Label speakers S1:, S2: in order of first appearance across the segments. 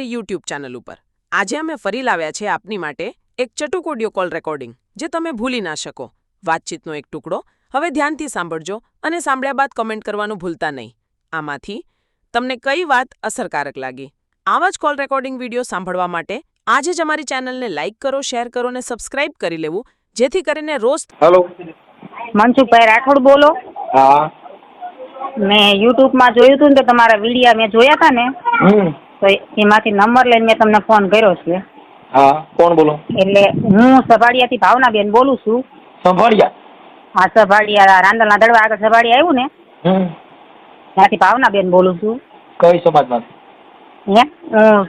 S1: YouTube channel ઉપર આજે અમે ફરી લાવ્યા છે આપની માટે એક ચટુક ઓડિયો કોલ રેકોર્ડિંગ જે તમે ભૂલી ના શકો. વાતચીતનો એક ટુકડો. હવે ધ્યાનથી સાંભળજો અને સાંભળ્યા બાદ કમેન્ટ કરવાનું ભૂલતા નહીં. આમાંથી તમને કઈ વાત અસરકારક લાગી? આવા જ કોલ રેકોર્ડિંગ વિડીયો સાંભળવા માટે આજે જ અમારી ચેનલને લાઇક કરો, શેર કરો અને સબસ્ક્રાઇબ કરી લેવું, જેથી કરીને રોજ.
S2: હેલો,
S3: મનસુખભાઈ રાઠોડ બોલો.
S2: હા.
S3: મેં યુટ્યુબમાં જોયું હતું ને, તો તમારા વિડીયા મેં જોયા હતા ને, તો એમાંથી નંબર લઈને મેં તમને ફોન કર્યો છે.
S2: હા, કોણ બોલો?
S3: એટલે હું સભાડિયાથી ભાવનાબેન બોલું છું.
S2: સંભાળ્યા?
S3: હા, સભાડિયા રાંદલના દડવા આગળ સભાડિયા આવ્યું ને, ત્યાંથી ભાવનાબેન બોલું છું.
S2: કઈ સમાજમાંથી?
S3: હું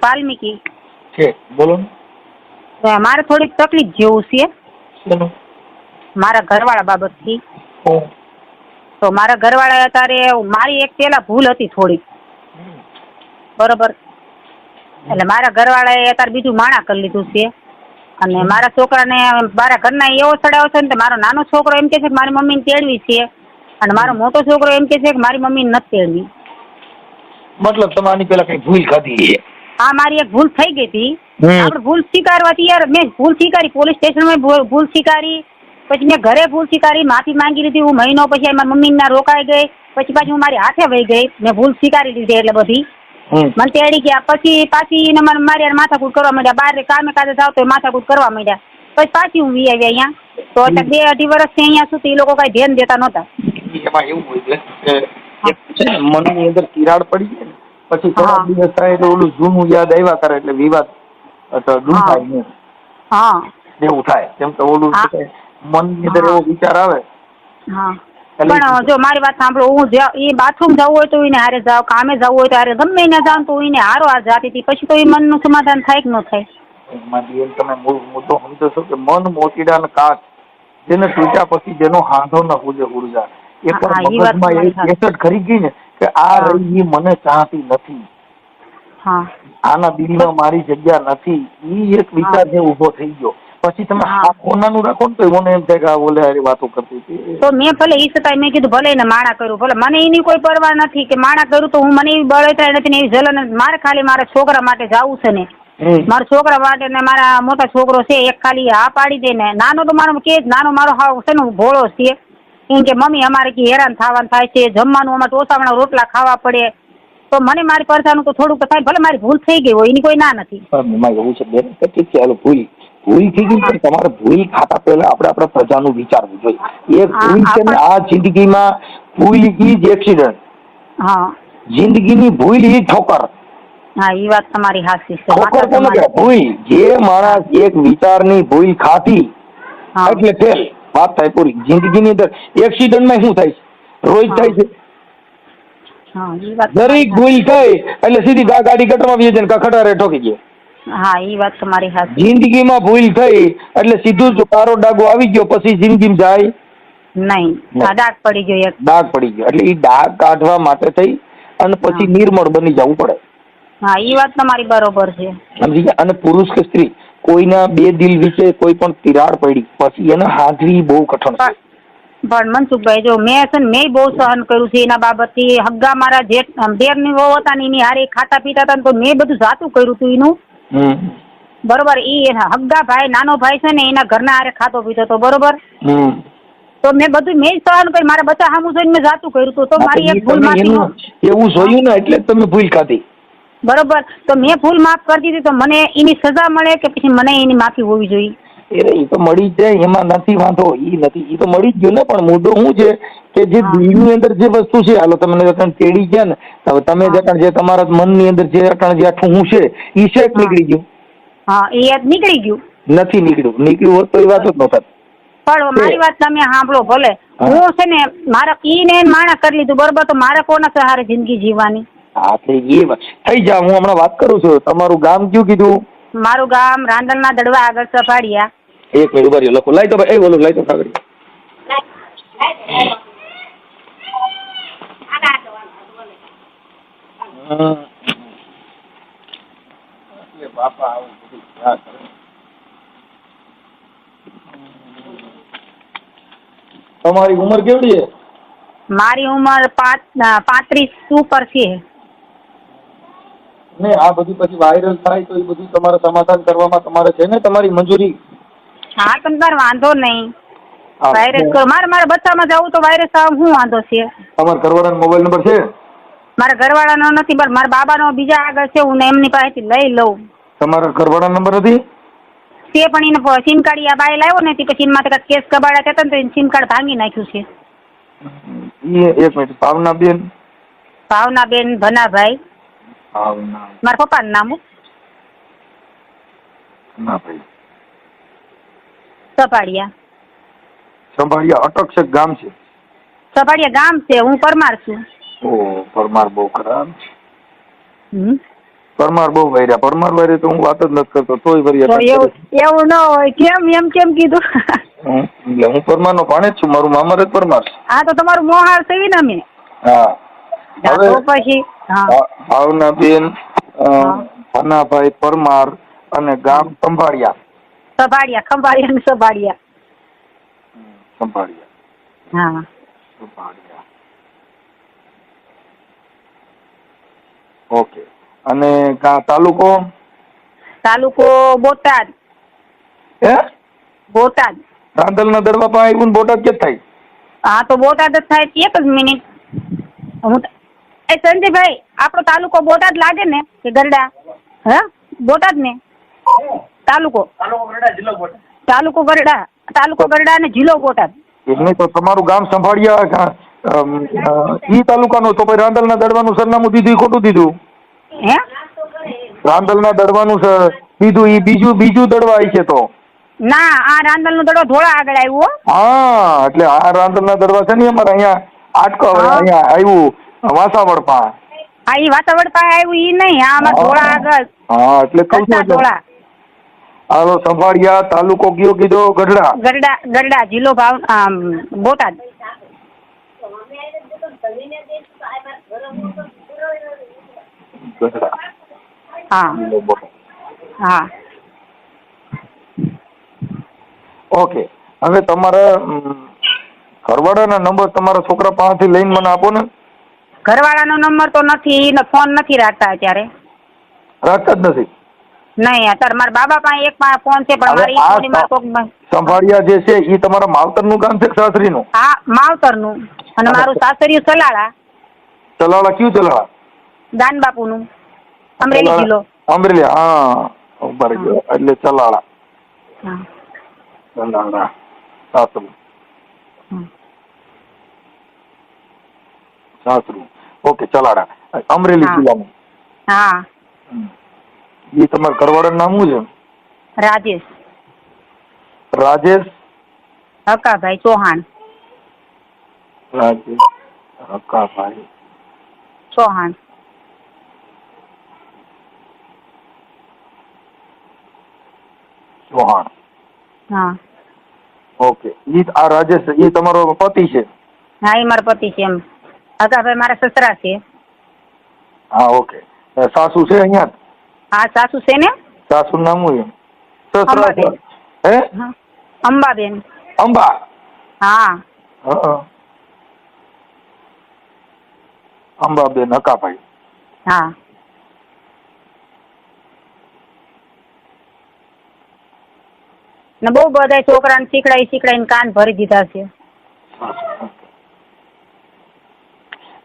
S3: વાલ્મીકી
S2: છે, બોલો ને.
S3: મારે થોડીક તકલીફ જેવું છે.
S2: શેનું?
S3: મારા ઘરવાળા બાબતથી.
S2: કોણ?
S3: તો મારા ઘરવાળા અત્યારે મારી એક પેલા ભૂલ હતી થોડીક, બરોબર. એટલે મારા ઘરવાળાએ અત્યારે બીજું માણા કરી લીધું છે, અને મારા છોકરાને મારા ઘરના એવો ચડાવ્યો છે ને, મારો નાનો છોકરો એમ કે છે કે મારી મમ્મીને તેડવી છે, અને મારો મોટો છોકરો એમ કે છે કે મારી મમ્મીને નથી તેડવી.
S2: મતલબ તમારી પેલા કઈ ભૂલ ખાધી?
S3: હા, મારી એક ભૂલ થઈ ગઈ હતી. આપણે ભૂલ સ્વીકારવા તૈયાર. મેં ભૂલ સ્વીકારી, પોલીસ સ્ટેશનમાં ભૂલ સ્વીકારી, પછી મેં ઘરે ભૂલ સ્વીકારી, માફી માંગી લીધી. હું મહિનો પછી મારી મમ્મીના રોકાઈ ગઈ, પછી પાછી હું મારી હાથે વહી ગઈ. મેં ભૂલ સ્વીકારી લીધી એટલે બધી મને તેડી ગયા. પછી પાછી મારી માથાકૂટ કરવા માંડ્યા. બહાર કામે કાજે જાવ તો માથાકૂટ કરવા માંડ્યા. પછી પાછી હું વી આવી અહીંયા. તો એટલે 2-2.5 વર્ષથી અહીંયા સુધી એ લોકો કઈ ધ્યાન દેતા નહોતા.
S2: એમાં એવું હોય છે મનની અંદર તિરાડ પડી જાય ને, પછી થોડા દિવસ થાય એટલે ઓલું જૂનું યાદ આવ્યા કરે, એટલે વિવાદ ડૂંટાય નહીં.
S3: હા,
S2: એવું થાય. કેમ કે ઓલું મનની અંદર એવો વિચાર આવે.
S3: હા, પણ જો મારી વાત સાંભળો, હું એ બાથરૂમ જવું હોય તો એને હારે જાવ, કામે જવું હોય તો હારે, ગમે એને જાવ તો એને હારો હાર જાતી હતી. પછી તો એ મનનું સમાધાન થાય કે ન થાય?
S2: એમાંથી એમ તમે મુદ્દો સમજો છો કે મન મોતીડા ને કાચ, જેને તૂટ્યા પછી જેનો હાંધો ન પૂજે ઉર્જા, એ પણ મગજમાં એસટ ખરી ગઈ ને કે આ રહી મને ચાહતી નથી, આના દિલમાં મારી જગ્યા નથી, એ એક વિચાર જે ઉભો થઈ ગયો. પછી તમે આ કોનાનું રાખો ને તો મને એમ થાય કે આ બોલે હારી વાતો કરતી હતી. તો
S3: મેં ભલે એ છતાંય મેં કીધું ભલે એને માણા કર્યું, ભલે મને એની કોઈ પરવા નથી કે માણા કર્યું, તો હું મને એવી બળતરા નથી ને એવી જલન. મારે ખાલી મારા છોકરા માટે જવું છે ને, મારા છોકરા માટે ને મારા મોટા છોકરો છે એક ખાલી હા પાડી દે ને. નાનો તો મારો કે નાનો મારો હાવ છે ને ભોળો છે, કેમ કે મમ્મી અમારે કે હેરાન થવાનું થાય છે, જમવાનું અમારે ટોસામણા રોટલા ખાવા પડે, તો મને મારી પરસાનું તો થોડુંક થાય. ભલે મારી ભૂલ થઈ ગઈ હોય, એની કોઈ ના નથી.
S2: એવું છે બેન, ઠીક છે, હાલો ભૂલ થઈ ગઈ, પણ તમારે ભૂલ ખાતા પહેલા આપણે પ્રજાનું વિચારવું જોઈએ. એક ભૂલ છે ને આ જિંદગીમાં, ભૂલ ઈ જ એક્સિડન્ટ.
S3: હા,
S2: જિંદગીની ભૂલ ઈ ઠોકર.
S3: હા, એ વાત તમારી સાચી છે.
S2: ઠોકર કોને કહેવાય? ભૂલ. જે માણસ એક વિચારની ભૂલ ખાધી એટલે ફેલ, વાત થાય પૂરી. જિંદગીની અંદર એક્સિડન્ટમાં શું થાય છે? રોજ થાય છે. દરેક ભૂલ થઈ એટલે સીધી ગાડી ગટરમાં વી જાય, ખટારે ઠોકી ગયો.
S3: હા, એ વાત તમારી સાચી.
S2: જિંદગીમાં ભૂલ થઈ એટલે સીધું જ કારો ડાગો આવી ગયો, પછી જિંદગીમાં જાય નહીં.
S3: ડાઘ પડી ગયો,
S2: ડાઘ પડી ગયો. એટલે એ ડાઘ કાઢવા માટે થઈ અને પછી નિર્મળ બની જવું પડે.
S3: હા, એ વાત તમારી બરોબર છે.
S2: સમજી ગયા? અને પુરુષ કે સ્ત્રી, કોઈના બે દિલ વિશે કોઈ પણ તિરાડ પડી પછી એને હાંધવી બહુ કઠણ છે.
S3: પણ મનસુખભાઈ, જો મેં છે ને મેં બહુ સહન કર્યું છે એના બાબતથી. હગ્ગા મારા દેરની વહુ હતા ને એની હારે ખાતા પીતા હતા ને, તો મેં બધું જાતું કર્યું હતું એનું. બરોબર. એ હગ્ગા ભાઈ, નાનો ભાઈ છે ને, એના ઘરના હારે ખાતો પીતો હતો, બરોબર. તો મેં બધું મેં સહન કરી, મારા બચ્ચા સામું જોઈને મેં જાતું કર્યું હતું. તો મારી એક ભૂલ માંથી
S2: એવું જોયું ને, એટલે તમે ભૂલ ખાધી.
S3: બરોબર. તો મેં ભૂલ માફ કરી દીધી, તો મને એની સજા મળે કે પછી મને એની માફી હોવી જોઈએ?
S2: એ તો મળી જ જાય, એમાં નથી વાંધો. એ નથી, એ તો મળી જ ગયું ને. પણ મુદ્દો શું છે કે જે દિલની અંદર જે વસ્તુ છે, હાલો તમને જતાં તેડી ગયા ને, હવે તમે જતાં જે તમારા મનની અંદર જે આખું હું છે એ શેક નીકળી ગયું.
S3: હા, એ નીકળી ગયું.
S2: નથી નીકળ્યું. નીકળ્યું હોત તો એ વાત જ ન થાત.
S3: પણ મારી વાત તમે સાંભળો. ભલે હું છે ને મારા ઈને માણા કરી લીધું, બરોબર, તો મારે કોના સહારે જિંદગી જીવવાની? હા,
S2: થઈ જા. હું હમણાં વાત કરું છું. તમારું ગામ કયું કીધું?
S3: મારું ગામ રાંદલના દડવા આગળ સફાડિયા.
S2: એક મિનિટ ઉભા રહ્યો, લખો. લાઈ તો ભાઈ, બોલો, લાઈ તો કાગળ. બાપા તમારી ઉંમર કેવડી છે?
S3: મારી ઉંમર 35 ઉપર છે.
S2: ને આ બધું પછી વાયરલ થાય તો એ બધું તમારે સમાધાન કરવામાં તમારે છે ને તમારી મંજૂરી?
S3: હા તમ તાર વાંધો નહીં.
S2: હા.
S3: વાયરસ કરો મારા બચ્ચામાં જવું તો વાયરસ આવે શું વાંધો છે?
S2: તમારા ઘરવાળાનો મોબાઈલ નંબર છે?
S3: મારા ઘરવાળાનો નથી પણ મારા બાબાનો બીજા આગળ છે, હું એમની પાસેથી લઈ લઉં.
S2: તમારા ઘરવાળાનો નંબર નથી?
S3: તે પણ એને સિમ કાર્ડ આ બાય લાવ્યો ને તે પછી એમાં કાંઈક કેસ કબાડા હતા ને તો એને સિમ કાર્ડ ભાંગી નાખ્યું છે.
S2: એક મિનિટ. ભાવનાબેન?
S3: ભાવનાબેન ભનાભાઈ.
S2: ભાવના
S3: મારા પપ્પાનું નામ
S2: ના ભાઈ
S3: સપાડિયા.
S2: સંભાળિયા અટક છે ગામ છે?
S3: સપાડિયા ગામ છે, હું પરમાર છું.
S2: ઓ પરમાર બહુ ખરાબ.
S3: હમ.
S2: પરમાર બહુ વૈર્યા. પરમાર વૈરે તો હું વાત જ નથી કરતો તોય
S3: તો એવું ન હોય. કેમ કીધું?
S2: એટલે હું પરમાર નો ભાણેજ છું. મારું મામા જ પરમાર છે.
S3: હા તો તમારું મોહાળ સેવી ને અમે.
S2: હા હવે
S3: તો પછી હા
S2: ભાવનાબેન ભનાભાઈ પરમાર અને ગામ સંભાળિયા.
S3: સભાડિયા ખંભાળિયા ને સભાડિયા.
S2: સંભાળિયા.
S3: હા
S2: સંભાળિયા. ઓકે. અને તાલુકો?
S3: તાલુકો બોટાદ.
S2: હે
S3: બોટાદ.
S2: રાંદલના દરવા પાસે આવ્યું ને બોટાદ કે થાય?
S3: હા તો બોટાદ જ થાય. એક જ મિનિટ. સંજયભાઈ આપણો તાલુકો બોટાદ લાગે ને કે ગરડા? હા બોટાદ ને તાલુકો ગરડા અને જિલ્લો બોટાદ.
S2: નહીં તો તમારું ગામ સંભાળિયા ઈ તાલુકાનું તો પછી રાંદલના દડવાનું સરનામું દીધું ઈ ખોટું દીધું.
S3: હે
S2: રાંદલના દડવાનું દીધું ઈ બીજું દડવા છે તો?
S3: ના આ રાંદલ નું દડો ધોળા આગળ આવ્યું.
S2: હા એટલે આ રાંદલના દડવા છે ને અમારે અહીંયા આટકો અહીંયા આવ્યું વાસાવડ પાસે.
S3: હા ઈ વાતાવરણ પાસે આવ્યું ઈ નહીં. આ અમારે ધોળા આગળ.
S2: હા એટલે કહું છું
S3: ધોળા.
S2: હાલો સંભાળિયા તાલુકો કયો કીધો? ગઢડા.
S3: ગરડા જિલ્લો બોટાદ.
S2: ગઢડા.
S3: હા હા
S2: ઓકે. હવે તમારા ઘરવાળાના નંબર તમારા છોકરા પાસેથી લઈને મને આપો ને.
S3: ઘરવાળાનો નંબર તો નથી, ફોન નથી રાખતા અત્યારે.
S2: રાખતા જ નથી?
S3: નહીં અત્યારે મારા બાબા પાસે એક ફોન છે પણ મારી ઈચ્છાની માર કોક
S2: સંભાળિયા જે છે એ તમારા માવતરનું ગામ છે કે સાસરીનું?
S3: હા માવતરનું. અને મારું સાસરિયું ચલાળા.
S2: ચલાળા કયું ચલાળા?
S3: દાનબાપુનું અમરેલી જિલ્લો.
S2: અમરેલી. હા ઉભા ગયો એટલે ચલાળા.
S3: હા
S2: ચલાળા સાસરું. સાસરું. ઓકે ચલાળા અમરેલી જિલ્લાનું.
S3: હા
S2: એ તમારા ઘરવાળાનું નામ શું છે?
S3: રાજેશ.
S2: રાજેશ
S3: હકાભાઈ ચૌહાણ.
S2: રાજેશ હકાભાઈ
S3: ચૌહાણ.
S2: ચૌહાણ.
S3: હા
S2: ઓકે. આ રાજેશ એ તમારો પતિ છે?
S3: હા એ મારા પતિ છે. એમ હકાભાઈ મારા સસરા છે.
S2: હા ઓકે. સાસુ છે અહીંયા?
S3: હા સાસુ છે ને.
S2: સાસુ નામ શું છે? સસરા છે? હે
S3: અંબાબેન.
S2: અંબા.
S3: હા
S2: અંબાબેન હકાભાઈ.
S3: હા ને બહુ બધા છોકરાને શીખડાઈને કાન ભરી દીધા છે.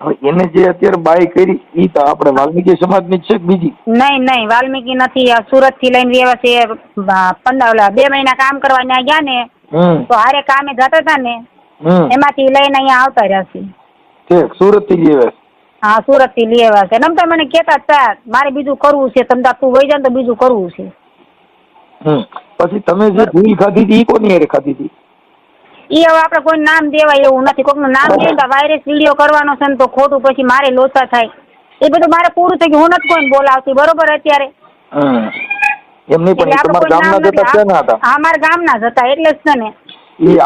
S2: હવે એને જે અત્યારે બાઈ કરી ઈ તો આપણે વાલ્મીકી સમાજની જ છે કે બીજી?
S3: નહીં વાલ્મીકી નથી. સુરત થી લઈને વ્યવા છે 2 મહિના કામ કરવા ત્યાં ગયા ને તો હારે કામે જતા હતા ને એમાંથી લઈને અહીંયા આવતા રહ્યા છે.
S2: ઠીક. સુરત થી લેવા?
S3: હા સુરત થી લેવા છે. નમતા મને કેતા હતા મારે બીજું કરવું છે. તમતા તું વહી જા તો બીજું કરવું છે.
S2: પછી તમે જે ભૂલ ખાધી હતી ઈ કોની હારે ખાધી હતી?
S3: ઈ હવે આપણે કોઈ નામ દેવાય એવું નથી. કોઈનું નામ દે તો વાયરસ વિડીયો કરવાનો છે ને તો ખોટું પછી મારે લોચા થાય. એ બધું મારે પૂરું થઈ ગયું. હું નથી કોઈને બોલાવતી બરોબર અત્યારે.
S2: એમ નહીં પણ તમારા ગામના જતા ક્યાંના હતા?
S3: હા મારા ગામના જ હતા એટલે જ છે ને.
S2: ઈ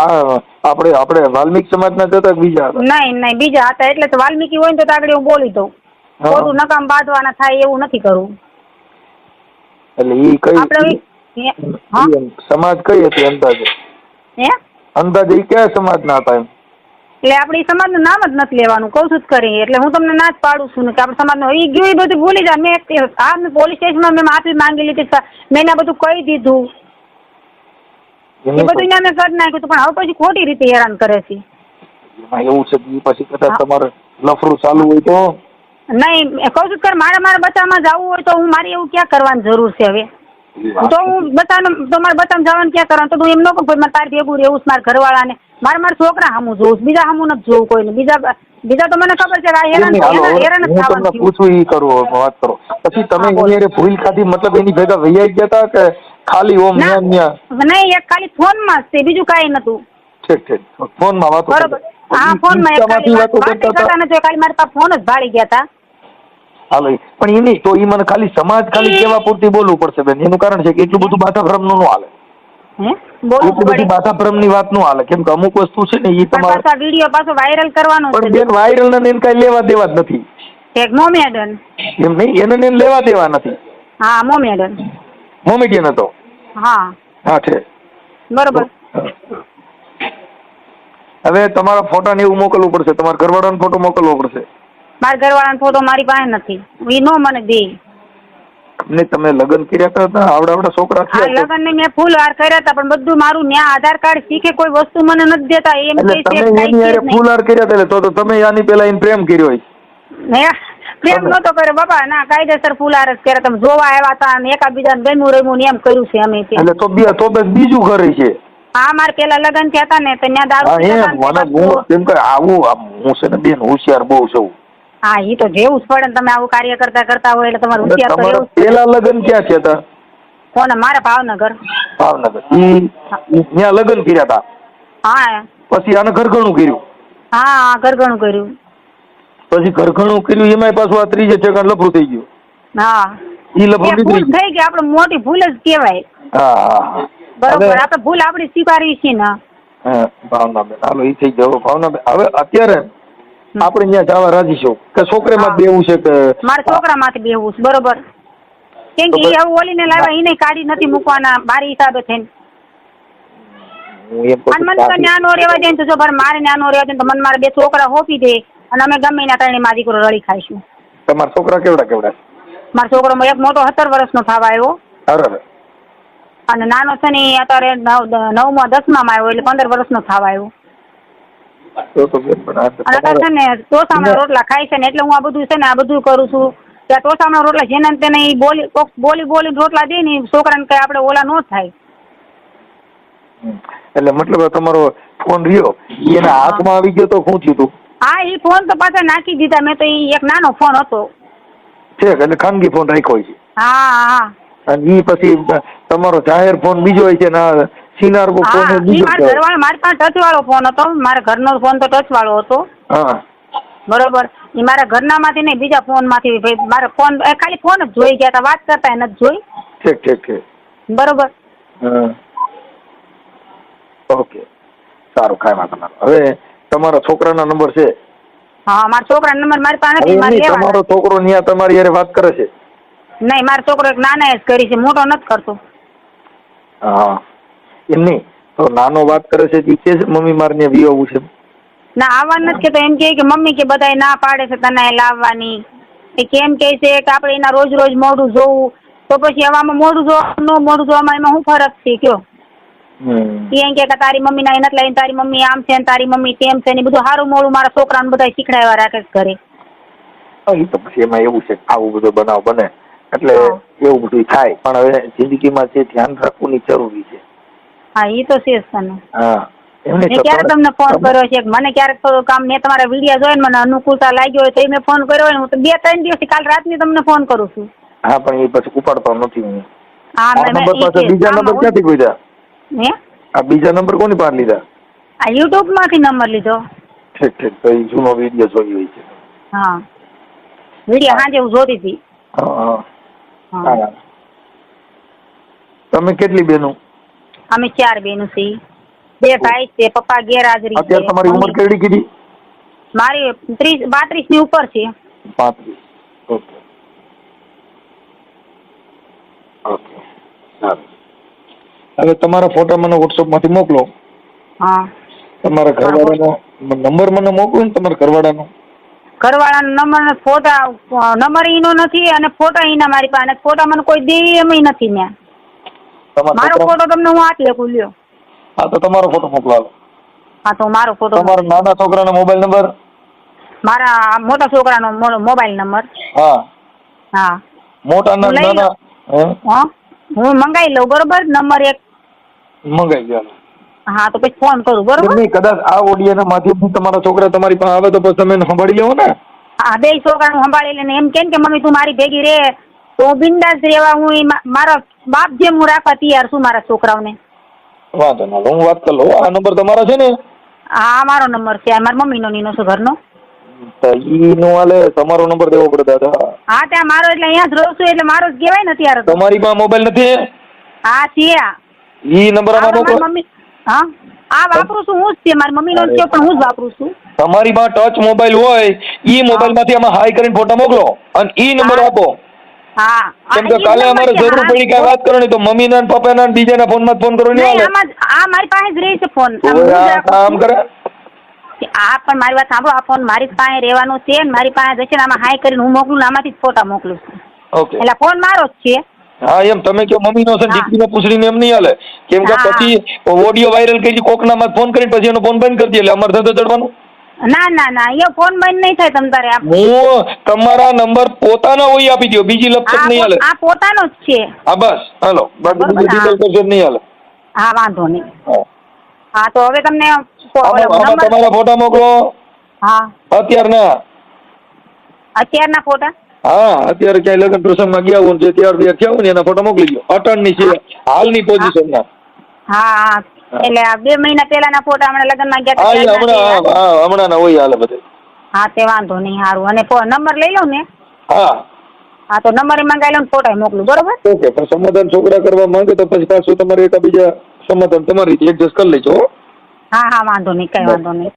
S2: આપણે વાલ્મીકી સમાજના જતા બીજા હતા?
S3: નહીં બીજા હતા એટલે તો વાલ્મીકી હોય ને તો આગળ હું બોલી દઉં. ખોટું નકામ બાંધવાના થાય એવું નથી કરવું.
S2: એટલે ઈ કઈ સમાજ કઈ હતી અંદાજે? અંદાજે ઈ કયા સમાજના હતા? એમ
S3: એટલે આપણે સમાજનું નામ જ નથી લેવાનું, કહું છું જ કરી. એટલે હું તમને ના જ પાડું છું ને કે આપણે સમાજનું એ ગયું એ બધું ભૂલી જાય. મેં પોલીસ સ્ટેશનમાં મેં માફી માંગી લીધી, મેં એને બધું કહી દીધું, એ બધું મેં કરી નાખ્યું હતું. પણ હવે પછી ખોટી રીતે હેરાન કરે છે.
S2: એમાં એવું છે કે પછી કદાચ તમારે લફડું ચાલુ હોય તો
S3: નહીં, કહું છું મારા બચાવમાં જવું હોય તો હું મારી એવું ક્યાં કરવાની જરૂર છે હવે? તો હું તો મારે બચાવ જવાનું ક્યાં કરવાનું? તો હું એમ ન કહું મારે તારી ભેગું રહેવું મારા ઘરવાળાને, મારા છોકરા સામું જોવું, બીજા સામું નથી જોવું કોઈને. બીજા તો મને ખબર છે કે હેરાન જ થવાનું.
S2: પૂછું ઈ કરો વાત કરો. પછી તમે એની ભૂલ ખાધી, મતલબ એની ભેગા વૈયા ગયા હતા કે ખાલી ઓમ
S3: નહીં, એક ખાલી ફોનમાં જ છે, બીજું કાંઈ નતું.
S2: ઠીક ઠીક, ફોનમાં વાતો
S3: બરોબર. હા, ફોનમાં ખાલી મારી પાસે ફોન જ ભાળી ગયા હતા.
S2: હાલો, પણ એ નહીં તો એ મને ખાલી સમાજ ખાલી કેવા પૂરતી બોલવું પડશે બેન. એનું કારણ છે કે એટલું બધું બાધાભ્રમ નું હાલે, એટલી બધી બાધાભ્રમ ની વાત નું હાલે. કેમ કે અમુક વસ્તુ છે ને એ તમારે
S3: વિડીયો પાછો વાયરલ કરવાનો
S2: પણ બેન વાયરલ ને એને કઈ લેવા દેવા જ નથી.
S3: મોમેડન
S2: એમ નહીં, એને લેવા દેવા નથી.
S3: હા, મોમેડન
S2: મોમેડિયન હતો.
S3: હા
S2: હા છે
S3: બરોબર.
S2: હવે તમારા ફોટા ને એવું મોકલવું પડશે, તમારા ઘરવાળાનો ફોટો મોકલવો પડશે.
S3: મારા ઘરવાળાનો ફોટો મારી પાસે નથી, એ નો મને દે.
S2: ને તમે લગ્ન કર્યા હતા, આવડા છોકરા થયા?
S3: લગ્ન ને મેં ફૂલ હાર કર્યા હતા, પણ બધું મારું ન્યા આધાર કાર્ડ શીખે કોઈ વસ્તુ મને નથી દેતા. એમ
S2: તમે એની હારે ફૂલ હાર કર્યા હતા તો તમે આની પેલા એને પ્રેમ કર્યો હોય?
S3: પ્રેમ નતો કર્યો બાપા, ના કાયદેસર ફૂલ હાર જ કર્યા. તમે જોવા આવ્યા હતા અને એકાબીજાને ગમ્યું રમ્યું એમ કર્યું છે અમે.
S2: એટલે તો બીજું ઘર છે.
S3: હા, મારે પેલા લગ્ન થયા હતા ને તો ત્યાં દારૂ
S2: કેમ કે આવું હું છે ને બેન હોશિયાર બહુ છું.
S3: હા, એ તો જેવું જ પડે ને, તમે આવું કાર્ય કરતા હોય એટલે તમારે હોશિયાર તો રહેવું.
S2: પેલા લગ્ન ક્યાં થયા હતા?
S3: કોને? મારે ભાવનગર.
S2: ત્યાં લગ્ન કર્યા હતા.
S3: હા,
S2: પછી આને ઘરઘણું કર્યું.
S3: હા, ઘરઘણું કર્યું.
S2: પછી ઘરઘણું કર્યું એમાંય પાછું આ ત્રીજે ઠેકાણ લફરું થઈ ગયું.
S3: હા,
S2: ઈ લફરું
S3: ભૂલ થઈ ગઈ, આપણે મોટી ભૂલ જ કહેવાય.
S2: હા,
S3: બરોબર. આપણે ભૂલ આપણી સ્વીકારવી છે ને.
S2: હા, ભાવનાબેન હાલો ઈ થઈ ગયો. ભાવનાબેન હવે અત્યારે આપણે ત્યાં જવા રાજી છો કે છોકરામાં બેવું છે કે?
S3: મારા છોકરામાંથી બેવું છે. બરોબર. કેમ કે એ ઓલીને લાવ્યા એને કાઢી નથી મૂકવાના મારી હિસાબે થઈને. મને તો ન્યાનો રહેવા જાય તો જો મારે ન્યાનો રહેવા જાય તો મને મારા બે છોકરા હોપી દે અને અમે ગમે એના ત્રણે માં દીકરો રળી ખાઈશું.
S2: તમારા છોકરા કેવડા?
S3: મારો છોકરો એક મોટો 17 વર્ષનો થવા આવ્યો અને નાનો છે ને અત્યારે 9મા 10મામાં આવ્યો એટલે 15 વર્ષનો થવા આવ્યો. અને છે ને ટોસાના રોટલા ખાય છે ને એટલે હું આ બધું છે ને આ બધું કરું છું. ત્યાં ટોસાના રોટલા જેને તેને બોલી રોટલા દે ને છોકરાને કઈ આપણે ઓલા ન થાય.
S2: એટલે મતલબ તમારો ફોન રહ્યો એના હાથમાં આવી ગયો તો શું થયું હતું?
S3: હા, એ ફોન તો પાછા નાખી દીધા મેં. તો એ એક નાનો ફોન હતો
S2: છે એટલે ખાનગી ફોન રાખ્યો છે.
S3: હા,
S2: અને ઈ પછી તમારો જાહેર ફોન બીજો હોય છે ને સિનાર ફોન બીજો.
S3: મારા ઘરવાળા મારી પાસે ટચ વાળો ફોન હતો. મારા ઘરનો ફોન તો ટચ વાળો હતો.
S2: હા,
S3: બરોબર. એ મારા ઘરના માંથી નહીં બીજા ફોન માંથી મારા ફોન ખાલી ફોન જ જોઈ ગયા હતા, વાત કરતા નથી જોઈ.
S2: ઠીક.
S3: બરોબર.
S2: ઓકે, સારું, કાંઈ વાંધો નહીં. હવે તમારા છોકરાના નંબર છે?
S3: હા, મારા છોકરાનો નંબર મારી પાસે નથી.
S2: તમારો છોકરો ન્યા તમારી યારે વાત કરે છે?
S3: નહીં, મારો છોકરો એક નાના જ કરી છે, મોટો નથી કરતો.
S2: હા, એમ નહીં તો નાનો વાત કરે છે કે છે મમ્મી મારે ને વિયોવું છે?
S3: ના, આવવા નથી કેતો. એમ કે મમ્મી કે બધાય ના પાડે છે તને લાવવાની. એ કેમ કે છે કે આપણે એના રોજ મોઢું જોવું, તો પછી આમાં મોઢું જોવામાં એમાં શું ફરક છે કયો? એમ કે તારી મમ્મી ના નથી લઈને તારી મમ્મી આમ છે ને તારી મમ્મી તેમ છે ને બધું સારું મોડું મારા છોકરાને બધા શીખડાવ્યા રાખે ઘરે.
S2: એ તો પછી એમાં એવું છે આવું બધું બનાવ બને એટલે એવું બધું થાય. પણ હવે જિંદગીમાં જે ધ્યાન રાખવું ની જરૂરી છે. હા,
S3: એ તો છે તને.
S2: હા,
S3: મેં ક્યારે તમને ફોન કર્યો છે? મને ક્યારેક થોડું કામ મેં તમારા વિડીયો જોઈને મને અનુકૂળતા લાગ્યો હોય તો મેં ફોન કર્યો હોય. હું તો 2-3 દિવસથી કાલ રાતની તમને ફોન કરું છું.
S2: હા, પણ એ પછી ઉપાડતો નથી હું.
S3: હા,
S2: નંબર પાસે બીજા નંબર ક્યાંથી ગોઈતા? આ બીજા નંબર કોની પાસે લીધા?
S3: આ યુટ્યુબ માંથી નંબર લીધો.
S2: ઠીક. તો એ જૂનો વિડીયો જોઈ હોય છે.
S3: હા, વિડીયો સાંજે હું જોતી હતી.
S2: હા. તમે કેટલી બેનો?
S3: અમે 4 બેનો છીએ. 2 ભાઈ છે, પપ્પા ગેરહાજરી છે.
S2: અત્યારે તમારી ઉંમર કેટલી કીધી?
S3: મારી 32 ની ઉપર છે.
S2: 35. ઓકે, સારું. હવે તમારા ફોટા મને WhatsApp માંથી મોકલો.
S3: હા.
S2: તમારા ઘરવાળાનો નંબર મને મોકલો ને તમારા ઘરવાળાનો.
S3: ઘરવાળાનો નંબર ફોટા નંબર ઈનો નથી અને ફોટા ઈના મારી પાસે ફોટા મને કોઈ દે એમ નથી ને
S2: તમારા
S3: મારો
S2: છોકરા-
S3: ફોટો તમને હું આપ લેખું લ્યો.
S2: હા તો તમારો ફોટો મોકલો હાલો.
S3: હા તો મારો ફોટો
S2: તમારા નાના છોકરાનો મોબાઈલ નંબર.
S3: મારા મોટા છોકરાનો મોબાઈલ નંબર.
S2: હા
S3: હા
S2: મોટાના
S3: હું લઈ
S2: નાના
S3: હા હું મંગાવી લઉં બરોબર નંબર એક.
S2: મંગાઈ ગયા.
S3: હા તો પછી ફોન કરું બરોબર.
S2: નહીં કદાચ આ ઓડિયોના માધ્યમથી તમારા છોકરા તમારી પાસે આવે તો પછી તમે એને સંભાળી લેવો ને.
S3: હા બે છોકરાનું સંભાળી લઈને એમ કે મમ્મી તું મારી ભેગી રે તો હું બિંદાસ રહેવા હું મારા બાપ જેમ હું રાખવા તૈયાર છું મારા છોકરાઓને.
S2: વાંધો ના હું વાત કરી લઉં. આ નંબર તમારો છે ને?
S3: હા મારો નંબર છે આ મારા મમ્મીનો નીનો છે ઘરનો.
S2: તો ઈ નો હાલે, તમારો નંબર દેવો પડે દાદા.
S3: હા ત્યાં મારો એટલે અહીંયા જ રહું છું એટલે મારો જ કહેવાય ને અત્યારે તો.
S2: તમારી પાસે મોબાઈલ નથી?
S3: હા છે આ.
S2: ઈ નંબર આમાં
S3: મારી
S2: મોકલો.
S3: મમ્મી હા આ વાપરું છું હું જ છે મારી મમ્મીનો જ છે પણ હું જ વાપરું છું.
S2: તમારી પાસે ટચ મોબાઈલ હોય ઈ મોબાઈલ માંથી આમાં હાઈ કરીને ફોટા મોકલો અને ઈ નંબર આપો.
S3: હા
S2: કેમ કે કાલે અમારે જરૂર પડી કે વાત કરવાની તો મમ્મીના ને પપ્પાના ને બીજાના ફોનમાં ફોન કરો નહીં
S3: નહીં
S2: હાલે.
S3: આમાં આ મારી પાસે જ રહે છે ફોન.
S2: તો આ કામ કરે.
S3: આ પણ મારી વાત સાંભળો આ ફોન મારી પાસે રહેવાનો છે ને મારી પાસે જશે ને આમાં હાઈ કરીને હું મોકલું ને આમાંથી જ ફોટા મોકલું છું.
S2: ઓકે.
S3: એટલે ફોન મારો જ છે.
S2: હા એમ તમે કહો મમ્મીનો છે ને
S3: હા.
S2: દીકરીને પૂછડીને એમ નહીં હાલે. કેમ કે
S3: હા.
S2: પછી ઓડિયો વાયરલ કરી કોકનામાં ફોન કરીને પછી એનો ફોન બંધ કરી દે એટલે અમારે ધંધો ચડવાનો.
S3: ના ના ના એ ફોન બંધ નહીં થાય તમ તારે.
S2: હું તમારા નંબર પોતાના હોય આપી દો, બીજી લપચક નહીં હાલે.
S3: આ પોતાનો જ છે.
S2: હા બસ હાલો, બાકી
S3: બરોબર,
S2: બીજી
S3: હા.
S2: ડિટેલ કરશો નહીં હાલે.
S3: હા વાંધો નહીં.
S2: હા.
S3: હા તો હવે તમને
S2: આમાં તમારા ફોટા મોકલો
S3: હા
S2: અત્યારના.
S3: અત્યારના ફોટા.
S2: હા અત્યારે ક્યાંય લગ્ન પ્રસંગમાં ગયા હોય ને જે તૈયાર થયા હોય ને એના ફોટા મોકલી દો. અટણની છે હાલની પોઝિશનના.
S3: હા હા એટલે આ 2 મહિના પહેલાના ફોટા હમણાં લગ્નમાં ગયા
S2: હા
S3: હતા
S2: એ હમણાં હા હમણાં ના હોય હાલે બધે.
S3: હા તે વાંધો નહીં સારું અને નંબર લઈ લઉં ને.
S2: હા
S3: હા તો નંબર મંગાવી લઉં ને ફોટા મોકલું બરોબર.
S2: ઓકે. પણ સમાધાન છોકરા કરવા માંગે તો પછી પાછું તમારે એકાબીજા સમાધાન તમારી રીતે એડજસ્ટ કરી લેજો.
S3: હા હા વાંધો નહીં કઈ વાંધો નહીં.